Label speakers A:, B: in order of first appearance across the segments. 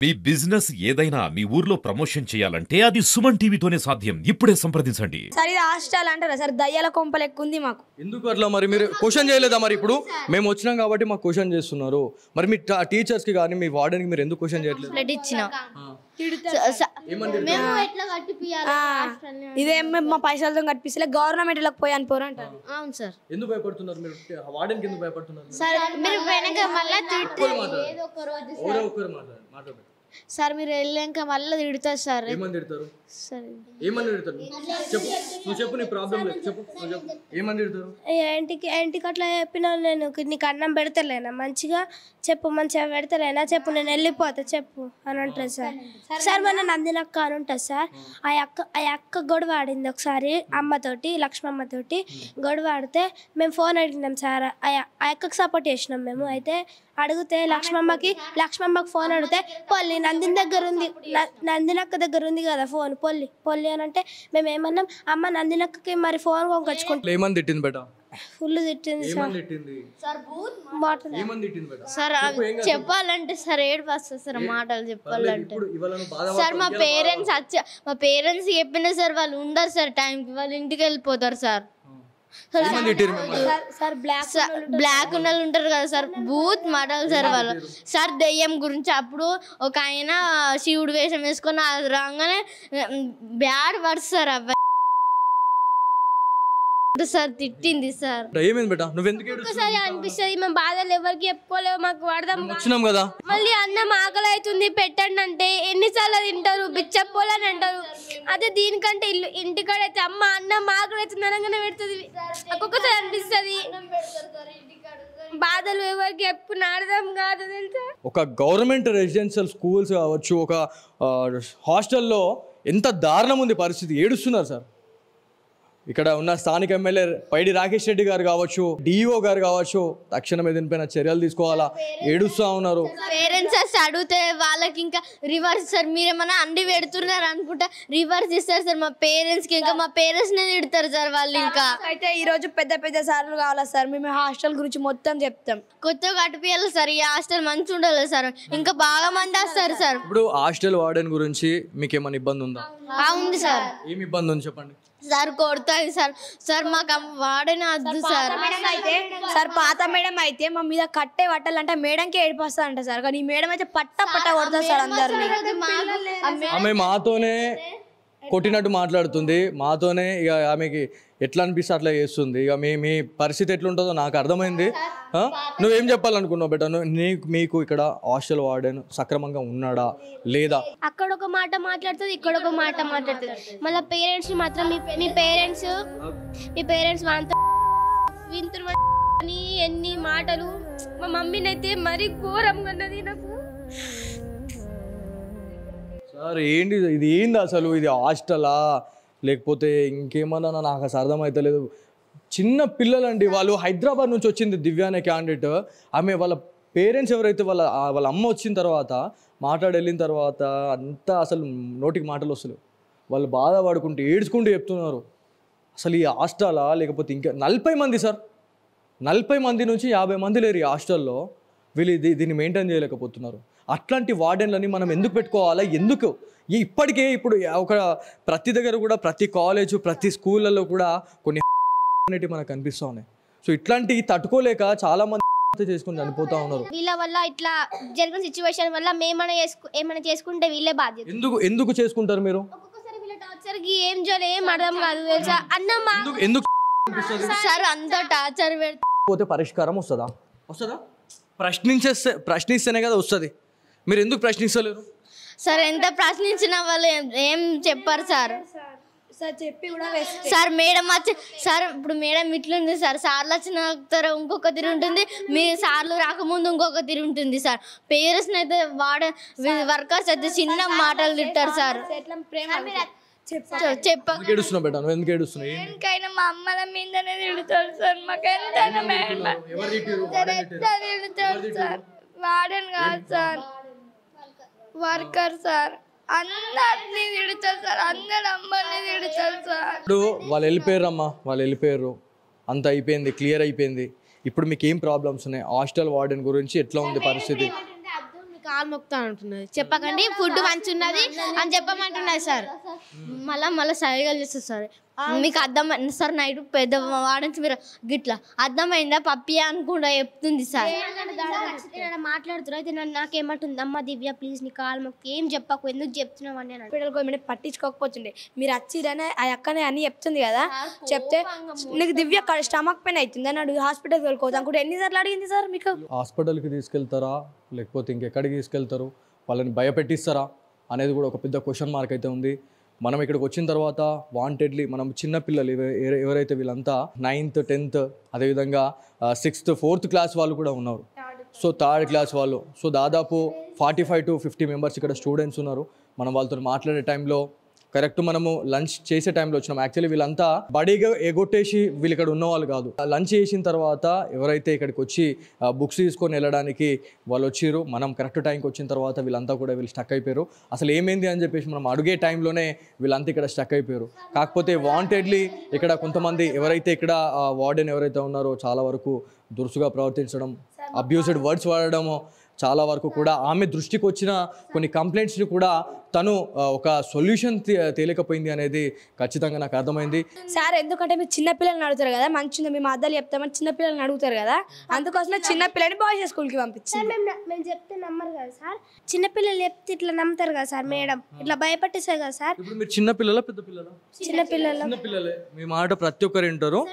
A: మీ business ఏదైనా మీ ఊర్లో promotion చేయాలంటే అది సుమన్ టీవీతోనే సాధ్యం. ఇప్పుడే సంప్రదించండి.
B: సార్ ఇది హాస్టల్ అంటారా సార్? దయ్యాల కొంపలు ఎక్కువ ఉంది మాకు.
C: ఎందుకు అట్లా మరి మీరు క్వశ్చన్ చేయలేదా? మరి ఇప్పుడు మేము వచ్చినాం కాబట్టి మాకు క్వశ్చన్ చేస్తున్నారు. మరి మీ టీచర్స్కి కానీ మీ వార్డెన్కి మీరు ఎందుకు క్వశ్చన్ చేయట్లేదు?
B: ఇదే మా పైసలతో కట్టిస్తే గవర్నమెంట్ ఇళ్ళకి పోయి అని పోరు అంటారు.
D: అవును సార్.
C: ఎందుకు భయపడుతున్నారు మీరు? వార్డెన్కి ఎందుకు భయపడుతున్నారు?
D: సార్ మీరు వెనక మళ్ళీ సార్ మీరు వెళ్ళాక మళ్ళీ తిడతారు సార్.
C: ఏమని తిడతారు?
D: సరే
C: ఏమని తిడతారు? చెప్పు, నువ్వు చెప్పు, నీ ప్రాబ్లం లేదు, చెప్పు, నువ్వు చెప్పు, ఏమని తిడతారు?
E: ఇంటికి అట్లా చెప్పిన నేను నీకు అన్నం పెడతలేనా, మంచిగా చెప్పు, మంచిగా పెడతలేనా చెప్పు, నేను వెళ్ళిపోతా చెప్పు అని ఉంటుంది సార్. సార్ మన నందినక్క అని ఉంటుంది సార్. ఆ అక్క గొడవ ఆడింది ఒకసారి అమ్మతోటి, లక్ష్మమ్మతోటి గొడవ ఆడితే మేము ఫోన్ అడిగినాం సార్. ఆ అక్కకు సపోర్ట్ చేసినాం మేము. అయితే అడిగితే లక్ష్మమ్మకి ఫోన్ అడిగితే పొల్లి నందినక్క దగ్గర ఉంది కదా ఫోన్, పొల్లి అని అంటే మేము ఏమన్నాం, అమ్మ నందినక్కకి మరి ఫోన్ కొనుకొచ్చుకుంటాం.
C: ఏమని తిట్టింది బేట?
E: ఫుల్ తిట్టింది
D: సార్. చెప్పాలంటే సార్ ఏడుపు వస్తుంది సార్ మాటలు చెప్పాలంటే. సార్ మా పేరెంట్స్ చెప్పిన సార్ వాళ్ళు ఉండరు సార్ టైంకి, వాళ్ళు ఇంటికి వెళ్ళిపోతారు సార్. బ్లాక్ ఉన్న వాళ్ళు ఉంటారు కదా సార్, బూత్ మాటలు సార్ వాళ్ళు. సార్ దెయ్యం గురించి అప్పుడు ఒక ఆయన శివుడు వేషం వేసుకొని అది రాగానే బ్యాడ్ వర్డ్స్ సార్ అబ్బాయి సార్ తిట్టింది సార్.
C: ఏమైంది బేటా? నువ్వు ఎందుకు
E: ఒకసారి అనిపిస్తుంది మేము బాధలు ఎవరికి చెప్పుకోలేవు, మాకు వాడదాం
C: వచ్చినాం కదా.
E: మళ్ళీ అన్నం ఆకలి అవుతుంది పెట్టండి అంటే ఎన్నిసార్లు తింటారు, బిచ్చపోలని అంటారు. అదే దీనికంటే ఇంటికాడైతే అమ్మ అన్నం ఆకలి అవుతుంది అనగానే పెడుతుంది. ఒక్కొక్కసారి అనిపిస్తుంది బాధలు ఎవరికి చెప్పుకున్న అర్థం కాదు తెలుసా.
C: ఒక గవర్నమెంట్ రెసిడెన్షియల్ స్కూల్స్ కావచ్చు, ఒక హాస్టల్లో ఎంత దారుణం ఉంది పరిస్థితి. ఏడుస్తున్నారు సార్. ఇక్కడ ఉన్న స్థానిక ఎమ్మెల్యే పైడి రాకేష్ రెడ్డి గారు కావచ్చు, డిఈఓ గారు కావచ్చు, తక్షణమే దీనిపైన చర్యలు తీసుకోవాలా. ఏడుస్తూ ఉన్నారు.
D: పేరెంట్స్ అడిగితే వాళ్ళకి ఇంకా రివర్స్ సార్, మీరేమన్నా అండి పెడుతున్నారు అనుకుంటా రివర్స్ ఇస్తారు సార్ మా పేరెంట్స్కి. ఇంకా మా పేరెంట్స్నే తిడతారు సార్ వాళ్ళు. ఇంకా
B: అయితే ఈ రోజు పెద్ద సార్లు కావాలా సార్, మేము హాస్టల్ గురించి మొత్తం చెప్తాం.
D: కొత్తగా కట్టిపియాలి సార్, ఈ హాస్టల్ మంచిగా ఉండాలి సార్, ఇంకా బాగా మంది వస్తారు సార్.
C: ఇప్పుడు హాస్టల్ వార్డెన్ గురించి మీకు ఏమైనా ఇబ్బంది ఉందా?
D: ఉంది సార్.
C: ఏమి ఇబ్బంది ఉంది చెప్పండి
D: సార్. కొడతాయి సార్. సార్ మాకు వాడని వద్దు సార్.
B: పాత మేడం అయితే మా మీద కట్టే పట్టాలంటే మేడంకే ఏడిపోస్తా అంట సార్. కానీ ఈ మేడం అయితే పట్ట కొడతారు సార్ అందరినీ.
C: ఆమె మాతోనే కొట్టినట్టు మాట్లాడుతుంది, మాతోనే ఇక ఆమెకి ఎట్లా అనిపిస్తే అట్లా చేస్తుంది. ఇక మీ పరిస్థితి ఎట్లుంటుందో నాకు అర్థమైంది. నువ్వేం చెప్పాలనుకున్నావు బేటా? మీకు ఇక్కడ హాస్టల్ వార్డెన్ సక్రమంగా ఉన్నాడా లేదా?
E: అక్కడ ఒక మాట మాట్లాడుతుంది, ఇక్కడ ఒక మాట మాట్లాడుతుంది. మళ్ళీ పేరెంట్స్ మాత్రం మీ పేరెంట్స్ వాళ్ళతో వింటున్నారు అని ఎన్ని మాటలు. మా మమ్మీని అయితే మరీ ఘోరంగా ఉన్నది నాకు.
C: సార్ ఏంటి ఇది? ఏంది అసలు? ఇది హాస్టలా లేకపోతే ఇంకేమన్నా నాకు అసలు అర్థమవుతలేదు. చిన్న పిల్లలండి వాళ్ళు. హైదరాబాద్ నుంచి వచ్చింది దివ్య అనే క్యాండిడేట్. ఆమె వాళ్ళ పేరెంట్స్ ఎవరైతే వాళ్ళ అమ్మ వచ్చిన తర్వాత వెళ్ళిన తర్వాత అంతా అసలు నోటికి మాటలు వస్తలేవు. వాళ్ళు బాధపడుకుంటూ ఏడ్చుకుంటూ చెప్తున్నారు. అసలు ఈ హాస్టలా లేకపోతే ఇంకా 40 మంది సార్, 40 మంది నుంచి 50 మంది లేరు ఈ హాస్టల్లో. వీళ్ళు దీన్ని మెయింటైన్ చేయలేకపోతున్నారు. అట్లాంటి వార్డెన్లని మనం ఎందుకు పెట్టుకోవాలా? ఎందుకు ఇప్పటికే ఇప్పుడు ప్రతి దగ్గర కూడా, ప్రతి కాలేజు, ప్రతి స్కూళ్ళల్లో కూడా కొన్ని అనేటివి మనకు కనిపిస్తూ ఉన్నాయి. సో ఇట్లాంటివి తట్టుకోలేక చాలా మంది చేసుకుని చనిపోతా ఉన్నారు.
E: వీళ్ళ వల్ల ఇట్లా జరిగిన సిచ్యువేషన్ వల్ల ఏమైనా చేసుకుంటే వీళ్ళే బాధ్యత.
C: ఎందుకు చేసుకుంటారు మీరు?
E: ఒక్కొక్కసారి వీళ్ళ టార్చర్ కి ఏం చేయాలి ఏం అర్థం కాదు తెలుసా.
C: ఎందుకు
D: సార్ అంత టార్చర్
C: పోతే పరిష్కారం వస్తుందా? ప్రశ్నిస్తేనే కదా వస్తుంది. మీరు ఎందుకు ప్రశ్నిస్తలేరు
D: సార్? ఎంత ప్రశ్నించిన వాళ్ళు ఏం చెప్పారు సార్.
B: చెప్పి కూడా
D: సార్ మేడం వచ్చి సార్ ఇప్పుడు మేడం ఇట్లుంది సార్, సార్లు వచ్చిన ఇంకొక తీరు ఉంటుంది, మీ సార్లు రాకముందు ఇంకొక తీరు ఉంటుంది సార్. పేరెంట్స్ని అయితే వర్కర్స్ అయితే చిన్న మాటలు తింటారు సార్.
E: ఎందుకైనా మా అమ్మల మీదనే తిడతాడు సార్. వాడని కాదు సార్, వర్కర్ సార్. అందరినీ తిడతారు సార్, అందరు అమ్మల్ని తిడతారు సార్.
C: ఇప్పుడు వాళ్ళు వెళ్ళిపోయారమ్మా, వాళ్ళు వెళ్ళిపోయారు, అంత అయిపోయింది, క్లియర్ అయిపోయింది. ఇప్పుడు మీకు ఏం ప్రాబ్లమ్స్ ఉన్నాయి? హాస్టల్ వార్డెన్ గురించి ఎట్లా ఉంది పరిస్థితి?
F: కాలు మొక్కుతా అంటున్నది. చెప్పకండి ఫుడ్ మంచి ఉన్నది అని చెప్పమంటున్నది సార్.
D: మళ్ళీ సరిగా చేస్తారు సార్. మీకు అర్థమైంది సార్? నైట్ పెద్ద వాడచ్చు మీరు గిట్లా అర్థమైందా పప్పి అనుకుంటా చెప్తుంది సార్.
E: మాట్లాడుతున్నారు అయితే నాకేమంటుంది, అమ్మ దివ్య ప్లీజ్ నీ కాలు మొక్కి ఏం చెప్పకు, ఎందుకు చెప్తున్నావు అని
B: హాస్పిటల్ గవర్నమెంట్ పట్టించుకోకపోతుండే మీరు వచ్చిరనే ఆ అక్కనే అని చెప్తుంది కదా. చెప్తే నీకు దివ్య స్టమక్ పెయిన్ అవుతుంది అని అడుగు హాస్పిటల్కి వెళ్ళిపోతాం అనుకుంటే ఎన్నిసార్లు అడిగింది సార్ మీకు?
C: హాస్పిటల్కి తీసుకెళ్తారా లేకపోతే ఇంకెక్కడికి తీసుకెళ్తారు, వాళ్ళని భయపెట్టిస్తారా అనేది కూడా ఒక పెద్ద క్వశ్చన్ మార్క్ అయితే ఉంది. మనం ఇక్కడికి వచ్చిన తర్వాత వాంటెడ్లీ మనం చిన్నపిల్లలు ఎవరైతే వీళ్ళంతా 9th 10th అదేవిధంగా 6th 4th క్లాస్ వాళ్ళు కూడా ఉన్నారు. సో 3rd క్లాస్ వాళ్ళు, సో దాదాపు 45 to 50 మెంబర్స్ ఇక్కడ స్టూడెంట్స్ ఉన్నారు. మనం వాళ్ళతో మాట్లాడే టైంలో కరెక్ట్ మనము లంచ్ చేసే టైంలో వచ్చినాం. యాక్చువల్లీ వీళ్ళంతా బడీగా ఎగొట్టేసి వీళ్ళు ఇక్కడ ఉన్న వాళ్ళు కాదు. లంచ్ చేసిన తర్వాత ఎవరైతే ఇక్కడికి వచ్చి బుక్స్ తీసుకొని వెళ్ళడానికి వాళ్ళు వచ్చిర్రు, మనం కరెక్ట్ టైంకి వచ్చిన తర్వాత వీళ్ళంతా కూడా వీళ్ళు స్టక్ అయిపోయారు. అసలు ఏమైంది అని చెప్పేసి మనం అడిగే టైంలోనే వీళ్ళంతా ఇక్కడ స్టక్ అయిపోయారు. కాకపోతే వాంటెడ్లీ ఇక్కడ కొంతమంది ఎవరైతే ఇక్కడ వార్డెన్ ఎవరైతే ఉన్నారో చాలా వరకు దురుసుగా ప్రవర్తించడం, అబ్యూజ్డ్ వర్డ్స్ వాడడము, చాలా వరకు కూడా ఆమె దృష్టికి వచ్చిన కొన్ని కంప్లైంట్స్ని కూడా తను ఒక సొల్యూషన్ తేలేకపోయింది అనేది ఖచ్చితంగా నాకు అర్థమైంది.
B: సార్ ఎందుకంటే మీరు చిన్నపిల్లల్ని అడుగుతారు కదా, మంచిగా మేము అద్దాలు చెప్తామని చిన్నపిల్లల్ని అడుగుతారు కదా, అందుకోసమే చిన్నపిల్లని బాయ్స్ స్కూల్కి పంపించారు.
E: మేము చెప్తే నమ్మరు కదా సార్, చిన్నపిల్లలు చెప్తే ఇట్లా నమ్ముతారు కదా సార్, మేడం ఇట్లా భయపట్టేసారు కదా సార్.
C: ఇప్పుడు మీరు చిన్నపిల్లల పెద్ద పిల్లల? చిన్నపిల్లలే. మీ మాట ప్రతి ఒక్కరు వింటారు,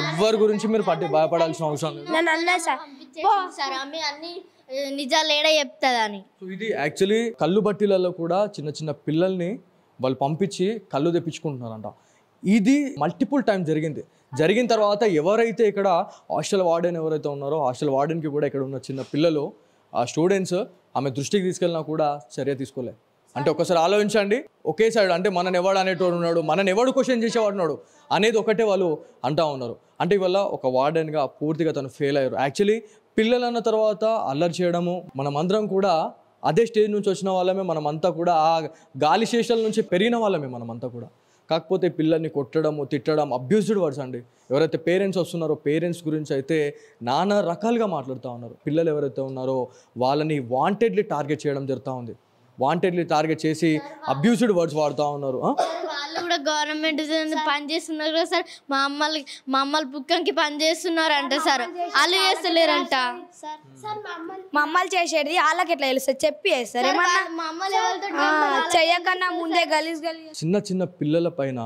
C: ఎవరి గురించి మీరు భయపడాల్సిన అవసరం లేదు.
E: నన్ను అన్నా సార్
D: అన్ని నిజాలు ఏడా చెప్తుందని.
C: సో ఇది యాక్చువల్లీ కళ్ళు బట్టీలలో కూడా చిన్న చిన్న పిల్లల్ని వాళ్ళు పంపించి కళ్ళు తెప్పించుకుంటున్నారంట. ఇది మల్టిపుల్ టైం జరిగిన తర్వాత ఎవరైతే ఇక్కడ హాస్టల్ వార్డెన్ ఎవరైతే ఉన్నారో హాస్టల్ వార్డెన్కి కూడా ఇక్కడ ఉన్న చిన్న పిల్లలు ఆ స్టూడెంట్స్ ఆమె దృష్టికి తీసుకెళ్ళినా కూడా చర్య తీసుకోలేదు. అంటే ఒకసారి ఆలోచించండి, ఒకే సైడ్ అంటే మనని ఎవడు అనేటోడు ఉన్నాడు, మనని ఎవడు క్వశ్చన్ చేసేవాడు ఉన్నాడు అనేది ఒకటే వాళ్ళు అంటూ ఉన్నారు. అంటే ఇవాళ ఒక వార్డెన్గా పూర్తిగా తను ఫెయిల్ అయ్యారు. యాక్చువల్లీ పిల్లలు అన్న తర్వాత అల్లరి చేయడము, మనమందరం కూడా అదే స్టేజ్ నుంచి వచ్చిన వాళ్ళమే, మనమంతా కూడా ఆ గాలి శేషాల నుంచి పెరిగిన వాళ్ళమే మనమంతా కూడా. కాకపోతే పిల్లల్ని కొట్టడము, తిట్టడం, అబ్యూజ్డ్ వర్డ్స్ అండి. ఎవరైతే పేరెంట్స్ వస్తున్నారో పేరెంట్స్ గురించి అయితే నానా రకాలుగా మాట్లాడుతూ ఉన్నారు. పిల్లలు ఎవరైతే ఉన్నారో వాళ్ళని వాంటెడ్లీ టార్గెట్ చేయడం జరుగుతూ ఉంది. వాంటెడ్లీ టార్గెట్ చేసి అబ్యూజ్డ్ వర్డ్స్ వాడుతూ ఉన్నారు.
D: వాళ్ళు కూడా గవర్నమెంట్ పని చేస్తున్నారు కదా సార్, మా అమ్మలు బుక్కంకి పని చేస్తున్నారు అంట సార్, వాళ్ళు చేస్తలేరంట.
B: మా అమ్మలు చేసేది వాళ్ళకి ఎట్లా తెలుస్తుంది చెప్పి చేస్తారు ఏమన్నా,
D: మా అమ్మలు
B: చెయ్యకన్నా ముందే గలీజ్
C: చిన్న చిన్న పిల్లల పైన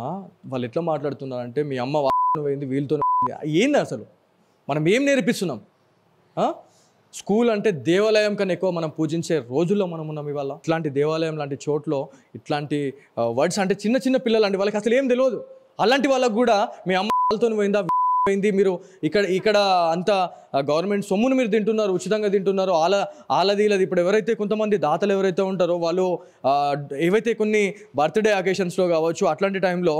C: వాళ్ళు ఎట్లా మాట్లాడుతున్నారంటే మీ అమ్మ పోయింది వీళ్ళతో ఏంది అసలు, మనం ఏం నేర్పిస్తున్నాం? స్కూల్ అంటే దేవాలయం కన్నా ఎక్కువ మనం పూజించే రోజుల్లో మనం ఉన్నాం ఇవాళ. ఇట్లాంటి దేవాలయం లాంటి చోట్ల ఇట్లాంటి వర్డ్స్ అంటే చిన్న చిన్న పిల్లలు అంటే వాళ్ళకి అసలు ఏం తెలియదు. అలాంటి వాళ్ళకు కూడా మీ అమ్మ వాళ్ళతో పోయిందా పోయింది, మీరు ఇక్కడ అంతా గవర్నమెంట్ సొమ్మును మీరు తింటున్నారు, ఉచితంగా తింటున్నారు, ఆలది ఇప్పుడు ఎవరైతే కొంతమంది దాతలు ఎవరైతే ఉంటారో వాళ్ళు ఏవైతే కొన్ని బర్త్డే అకేషన్స్లో కావచ్చు అట్లాంటి టైంలో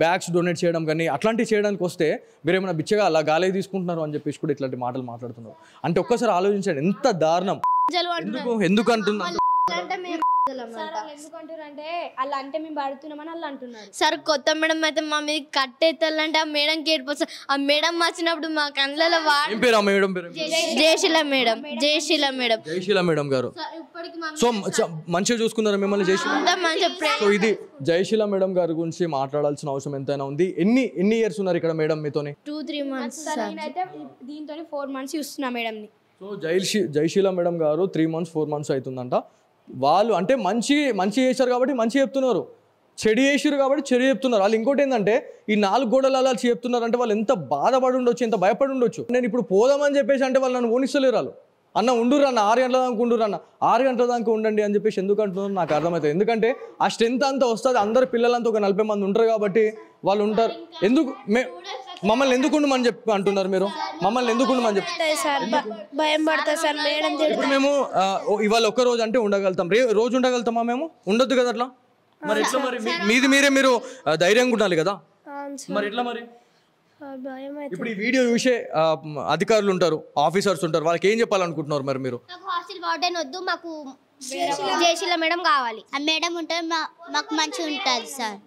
C: బ్యాగ్స్ డొనేట్ చేయడం కానీ అట్లాంటివి చేయడానికి వస్తే మీరు ఏమైనా బిచ్చగా అలా గాలి తీసుకుంటున్నారు అని చెప్పేసి కూడా ఇట్లాంటి మాటలు మాట్లాడుతున్నారు. అంటే ఒక్కసారి ఆలోచించండి ఎంత దారుణం. ఎందుకు అంటున్నారు
B: ఎందుకంటారంటే అలా అంటే మేము పడుతున్నామని వాళ్ళు అంటున్నారు.
D: సార్ కొత్త మేడం అయితే మా మీద కట్టేస్తాలంటే ఆ మేడంకి ఏడిపోతుంది. ఆ మేడం వచ్చినప్పుడు మా కళ్ళలో జయశీల మేడం గారు.
C: సో మంచిగా చూసుకున్నారు మిమ్మల్ని జయశీల. సో ఇది జయశీల మేడం గారి గురించి మాట్లాడాల్సిన అవసరం ఎంతైనా ఉంది. ఎన్ని ఇయర్స్ ఉన్నారు ఇక్కడ మేడం మీతోని?
D: 2-3 months.
B: నేనైతే దీంతో 4 months చూస్తున్నా మేడంని.
C: సో జయశీల మేడం గారు 3 months 4 months అవుతుందంట. వాళ్ళు అంటే మంచి చేశారు కాబట్టి మంచి చెప్తున్నారు, చెడు చేసారు కాబట్టి చెడు చెప్తున్నారు. వాళ్ళు ఇంకోటి ఏంటంటే ఈ 4 గోడలు అలా చెప్తున్నారు అంటే వాళ్ళు ఎంత బాధపడి ఉండొచ్చు, ఎంత భయపడి ఉండొచ్చు. నేను ఇప్పుడు పోదామని చెప్పేసి అంటే వాళ్ళు నన్ను ఊనిస్తలేరు. వాళ్ళు అన్న ఉండురు అన్న 6 గంటల దాకా ఉండురు అన్న 6 గంటల దాకా ఉండండి అని చెప్పేసి ఎందుకు అంటున్నారు నాకు అర్థమవుతుంది. ఎందుకంటే ఆ స్ట్రెంత్ అంతా వస్తుంది, అందరు పిల్లలంతా ఒక 40 మంది ఉంటారు కాబట్టి వాళ్ళు ఉంటారు. ఎందుకు మమ్మల్ని ఎందుకు ఉండమని చెప్పి అంటున్నారు మీరు? మమ్మల్ని ఎందుకు ఉండమని చెప్పి
E: భయం పడతాయి సార్ మేడం.
C: ఇప్పుడు మేము ఇవాళ ఒక్క రోజు అంటే ఉండగలుగుతాం, రోజు ఉండగలుగుతామా? మేము ఉండొద్దు కదా అట్లా. మరి ఎట్లా? మరి మీరు ధైర్యంగా ఉండాలి కదా. మరి ఎట్లా? మరి ఇప్పుడు ఈ వీడియో చూసే అధికారులు ఉంటారు, ఆఫీసర్స్ ఉంటారు, వాళ్ళకి ఏం చెప్పాలనుకుంటున్నారు మరి మీరు?
G: నాకు హాస్టల్ వార్డెన్ వద్దు, మాకు జయశీల మేడం కావాలి. ఆ మేడం ఉంటే మాకు మంచిగా ఉంటుంది సార్.